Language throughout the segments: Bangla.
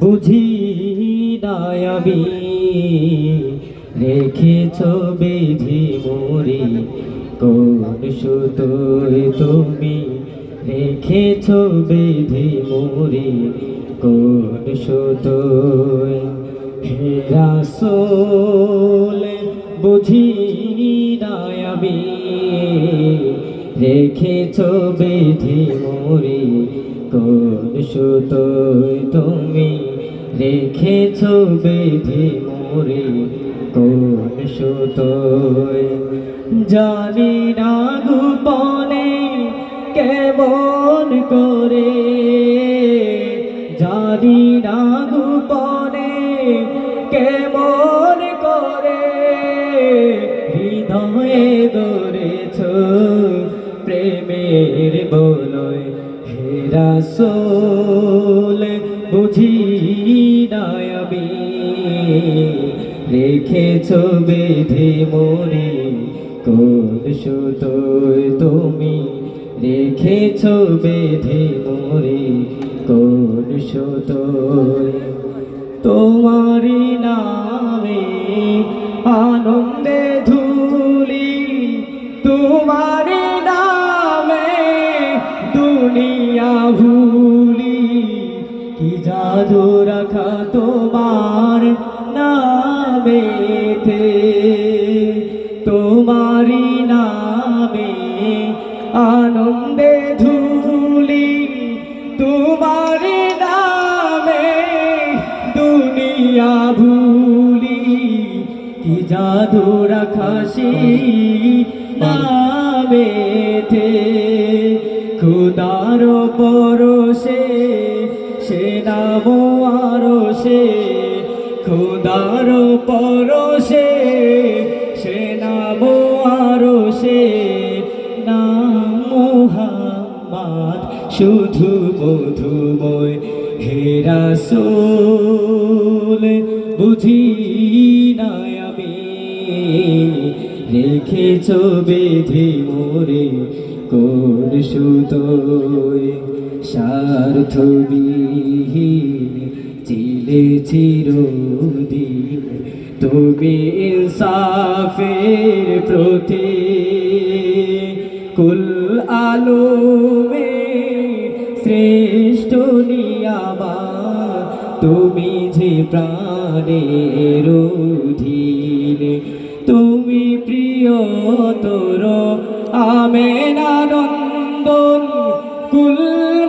বুঝি না আমি রেখেছ বিধি মোরে কোন সুতোয় তুমি রেখেছ বিধি মোরে কোন সুতোয় হে রাসূল বুঝি না আমি রেখেছ বিধি মোরে কোন সুতোয় তুমি রেখেছ বিধি মোরে কোন সুতোয় জানি না গোপনে কেমন করে জানি না গোপনে কেমন করে হৃদয়ে গড়েছ প্রেমের বলয় হে রাসূল বুঝি না আমি রেখেছ বিধি মোরে কোন সুতোয় তুমি রেখেছ বিধি মোরে কোন সুতোয় তোমারি নামে আনন্দে ধুলি তোমারি নামে দুনিয়া ভুলি কি জাদু রাখা তোমার নামেতে তোমারি নামে আনন্দে ধুলি তোমারি নামে দুনিয়া ভুলি কি জাদু রাখাসি নামেতে খুদার পরশে সে নাম আরো সে খুদার পরশে সে নাম আরো সে নাম মুহাম্মদ শুধু মধুময় হে রাসূল বুঝি না আমি রেখেছ বিধি মোরে কোন সুতোয় স্বার্থ বিহীন চিলে চিরদিন তুমি ইনসাফের প্রতি কুল আলমে শ্রেষ্ঠ নিয়ামত তুমি যে প্রাণের অধীন তুমি প্রিয়তর আমেনানন্দন কুল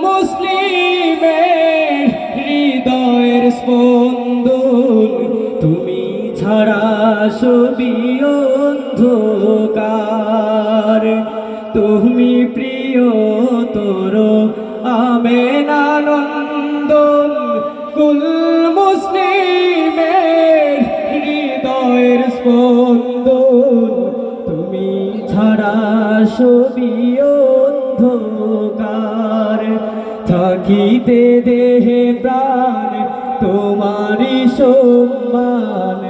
মুসলিমের হৃদয়ের স্পন্দন তুমি ছাড়া সবই অন্ধকার তুমি প্রিয়তর আমেনানন্দন কুল মুসলিমের হৃদয়ের স্পন্দন তুমি ছাড়া সবই অন্ধকার থাকিতে দেহে প্রাণ তোমারি সম্মান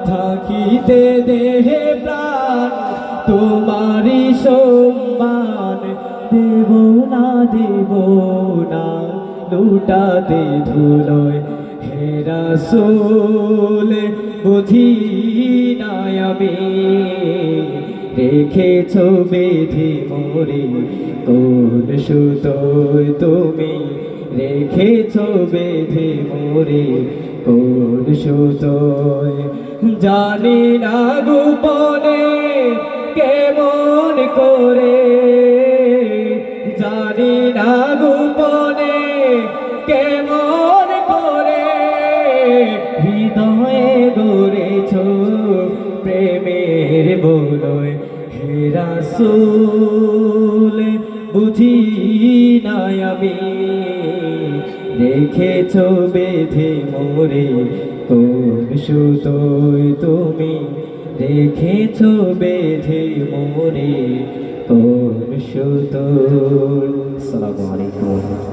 থাকিতে দেহে প্রাণ তোমারি সম্মান দেব না লুটাতে ধুলোয় হে রাসূল বুঝি না আমি রেখেছ বিধি মোরে কোন সুতোয় তুমি রেখেছ বিধি মোরে কোন সুতোয় জানি না গোপনে কেমন করে জানি না গোপনে কেমন করে হৃদয়ে গড়েছ প্রেমের বলয় হে রাসূল বুঝি না আমি রেখেছ বিধি মোরে কোন সুতোয় তুমি রেখেছ বিধি মোরে কোন সুতোয়। আসসালামু আলাইকুম।